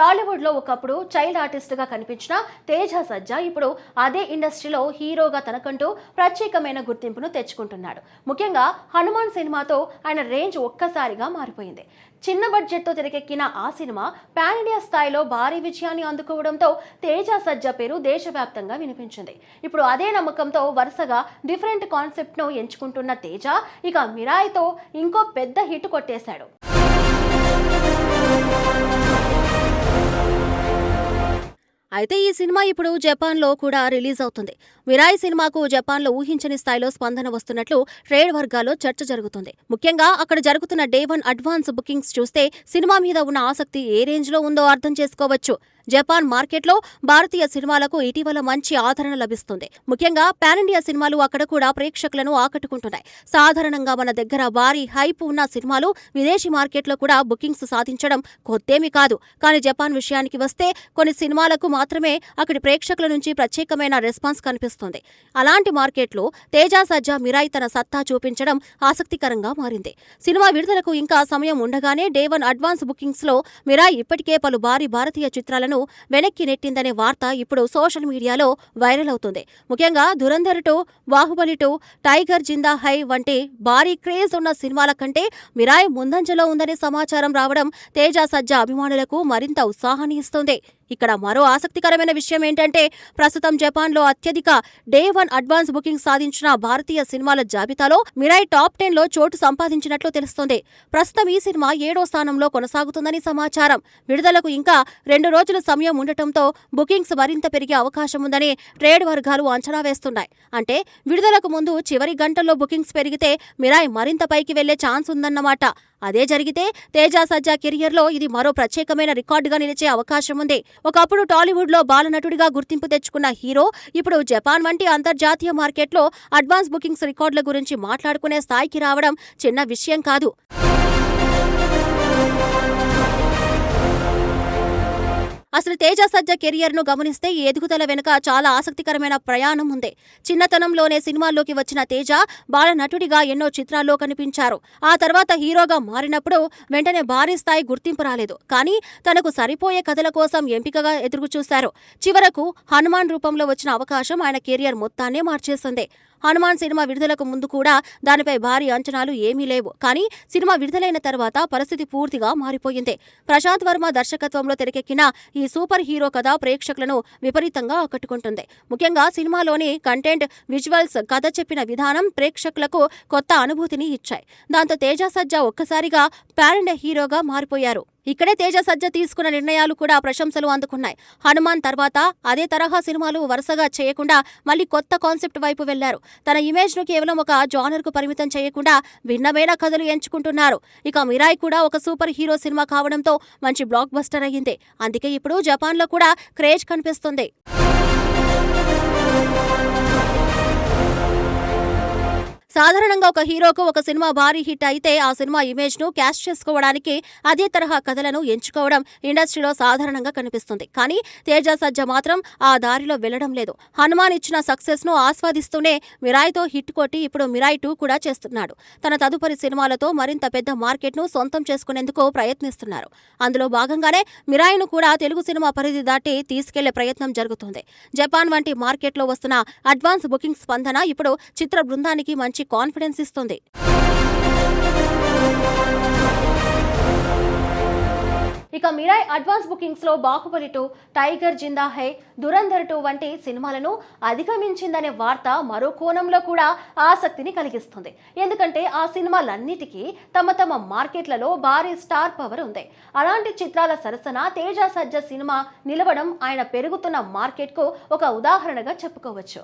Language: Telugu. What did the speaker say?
టాలీవుడ్ లో ఒకప్పుడు చైల్డ్ ఆర్టిస్ట్ గా కనిపించిన తేజ సజ్జా ఇప్పుడు అదే ఇండస్ట్రీలో హీరోగా తనకంటూ ప్రత్యేకమైన గుర్తింపును తెచ్చుకుంటున్నాడు. ముఖ్యంగా హనుమాన్ సినిమాతో ఆయన రేంజ్ ఒక్కసారిగా మారిపోయింది. చిన్న బడ్జెట్ తో తెరకెక్కిన ఆ సినిమా పాన్ ఇండియా స్థాయిలో భారీ విజయాన్ని అందుకోవడంతో తేజ సజ్జా పేరు దేశవ్యాప్తంగా వినిపించింది. ఇప్పుడు అదే నమ్మకంతో వరుసగా డిఫరెంట్ కాన్సెప్ట్ ను ఎంచుకుంటున్న తేజ ఇక మిరాయితో ఇంకో పెద్ద హిట్ కొట్టేశాడు. అయితే ఈ సినిమా ఇప్పుడు జపాన్లో కూడా రిలీజ్ అవుతుంది. మిరాయి సినిమాకు జపాన్లో ఊహించని స్థాయిలో స్పందన వస్తున్నట్లు ట్రేడ్ వర్గాల్లో చర్చ జరుగుతుంది. ముఖ్యంగా అక్కడ జరుగుతున్న డే 1 అడ్వాన్స్ బుకింగ్స్ చూస్తే సినిమా మీద ఉన్న ఆసక్తి ఏ రేంజ్ లో ఉందో అర్థం చేసుకోవచ్చు. జపాన్ మార్కెట్లో భారతీయ సినిమాలకు ఇటీవల మంచి ఆదరణ లభిస్తుంది. ముఖ్యంగా పాన్ ఇండియా సినిమాలు అక్కడ కూడా ప్రేక్షకులను ఆకట్టుకుంటున్నాయి. సాధారణంగా మన దగ్గర భారీ హైప్ ఉన్న సినిమాలు విదేశీ మార్కెట్లో కూడా బుకింగ్స్ సాధించడం కొత్తేమీ కాదు. కానీ జపాన్ విషయానికి వస్తే కొన్ని సినిమాలకు మాత్రమే అక్కడి ప్రేక్షకుల నుంచి ప్రత్యేకమైన రెస్పాన్స్ కనిపిస్తుంది. అలాంటి మార్కెట్లో తేజ సజ్జా మిరాయి తన సత్తా చూపించడం ఆసక్తికరంగా మారింది. సినిమా విడుదలకు ఇంకా సమయం ఉండగానే డే 1 అడ్వాన్స్ బుకింగ్స్ లో మిరాయి ఇప్పటికే పలు భారీ భారతీయ చిత్రాలను వెనక్కి నెట్టిందనే వార్త ఇప్పుడు సోషల్ మీడియాలో వైరల్ అవుతుంది. ముఖ్యంగా ధురంధర్ 2, బాహుబలి 2, టైగర్ జిందా హై వంటి భారీ క్రేజ్ ఉన్న సినిమాల కంటే మిరాయి ముందంజలో ఉందనే సమాచారం రావడం తేజ సజ్జా అభిమానులకు మరింత ఉత్సాహాన్ని ఇస్తుంది. ఇక్కడ మరో ఆసక్తికరమైన విషయం ఏంటంటే ప్రస్తుతం జపాన్లో అత్యధిక డే 1 అడ్వాన్స్ బుకింగ్ సాధించిన భారతీయ సినిమాల జాబితాలో మిరాయి టాప్ 10లో చోటు సంపాదించినట్లు తెలుస్తోంది. ప్రస్తుతం ఈ సినిమా 7వ స్థానంలో కొనసాగుతుందని సమాచారం. విడుదలకు ఇంకా 2 రోజుల సమయం ఉండటంతో బుకింగ్స్ మరింత పెరిగే అవకాశం ఉందని ట్రేడ్ వర్గాలు అంచనా వేస్తున్నాయి. అంటే విడుదలకు ముందు చివరి గంటల్లో బుకింగ్స్ పెరిగితే మిరాయి మరింత పైకి వెళ్లే ఛాన్స్ ఉందన్నమాట. అదే జరిగితే తేజ సజ్జా కెరియర్లో ఇది మరో ప్రత్యేకమైన రికార్డుగా నిలిచే అవకాశం ఉంది. ఒకప్పుడు టాలీవుడ్లో బాలనటుడిగా గుర్తింపు తెచ్చుకున్న హీరో ఇప్పుడు జపాన్ వంటి అంతర్జాతీయ మార్కెట్లో అడ్వాన్స్ బుకింగ్స్ రికార్డుల గురించి మాట్లాడుకునే స్థాయికి రావడం చిన్న విషయం కాదు. అసలు తేజ సజ్జా కెరియర్ ను గమనిస్తే ఈ ఎదుగుదల వెనుక చాలా ఆసక్తికరమైన ప్రయాణం ఉంది. చిన్నతనంలోనే సినిమాల్లోకి వచ్చిన తేజ బాలనటుడిగా ఎన్నో చిత్రాల్లో కనిపించారు. ఆ తర్వాత హీరోగా మారినప్పుడు వెంటనే భారీ స్థాయి గుర్తింపు రాలేదు. కానీ తనకు సరిపోయే కథల కోసం ఎంపికగా ఎదురుచూశారు. చివరకు హనుమాన్ రూపంలో వచ్చిన అవకాశం ఆయన కెరియర్ మొత్తాన్నే మార్చేసింది. హనుమాన్ సినిమా విడుదలకు ముందు కూడా దానిపై భారీ అంచనాలు ఏమీ లేవు. కానీ సినిమా విడుదలైన తర్వాత పరిస్థితి పూర్తిగా మారిపోయింది. ప్రశాంత్ వర్మ దర్శకత్వంలో తెరకెక్కిన ఈ సూపర్ హీరో కథ ప్రేక్షకులను విపరీతంగా ఆకట్టుకుంటుంది. ముఖ్యంగా సినిమాలోని కంటెంట్, విజువల్స్, కథ చెప్పిన విధానం ప్రేక్షకులకు కొత్త అనుభూతిని ఇచ్చాయి. దాంతో తేజ సజ్జా ఒక్కసారిగా పాన్ ఇండియా హీరోగా మారిపోయారు. ఇక్కడే తేజ సజ్జా తీసుకున్న నిర్ణయాలు కూడా ప్రశంసలు అందుకున్నాయి. హనుమాన్ తర్వాత అదే తరహా సినిమాలు వరుసగా చేయకుండా మళ్లీ కొత్త కాన్సెప్ట్ వైపు వెళ్లారు. తన ఇమేజ్ ను కేవలం ఒక జానర్ కు పరిమితం చేయకుండా భిన్నమైన కథలు ఎంచుకుంటున్నారు. ఇక మిరాయి కూడా ఒక సూపర్ హీరో సినిమా కావడంతో మంచి బ్లాక్ బస్టర్ అయ్యింది. అందుకే ఇప్పుడు జపాన్ లో కూడా క్రేజ్ కనిపిస్తుంది. సాధారణంగా ఒక హీరోకు ఒక సినిమా భారీ హిట్ అయితే ఆ సినిమా ఇమేజ్ ను క్యాష్ చేసుకోవడానికి అదే తరహా కథలను ఎంచుకోవడం ఇండస్ట్రీలో సాధారణంగా కనిపిస్తుంది. కానీ తేజ సజ్జా మాత్రం ఆ దారిలో వెళ్లడం లేదు. హనుమాన్ ఇచ్చిన సక్సెస్ ను ఆస్వాదిస్తూనే మిరాయితో హిట్ కొట్టి ఇప్పుడు మిరాయి 2 కూడా చేస్తున్నాడు. తన తదుపరి సినిమాలతో మరింత పెద్ద మార్కెట్ ను సొంతం చేసుకునేందుకు ప్రయత్నిస్తున్నారు. అందులో భాగంగానే మిరాయిను కూడా తెలుగు సినిమా పరిధి దాటి తీసుకెళ్లే ప్రయత్నం జరుగుతుంది. జపాన్ వంటి మార్కెట్లో వస్తున్న అడ్వాన్స్ బుకింగ్ స్పందన ఇప్పుడు చిత్ర బృందానికి మంచి కాన్ఫిడెన్స్ ఇస్తుంది. ఇక మిరాయి అడ్వాన్స్ బుకింగ్స్ లో బాహుబలి 2, టైగర్ జిందా హై, ధురంధర్ 2 వంటి సినిమాలను అధిగమించిందనే వార్త మరో కోణంలో కూడా ఆసక్తిని కలిగిస్తుంది. ఎందుకంటే ఆ సినిమాలన్నిటికీ తమ తమ మార్కెట్లలో భారీ స్టార్ పవర్ ఉంది. అలాంటి చిత్రాల సరసన తేజ సజ్జా సినిమా నిలవడం ఆయన పెరుగుతున్న మార్కెట్ కు ఒక ఉదాహరణగా చెప్పుకోవచ్చు.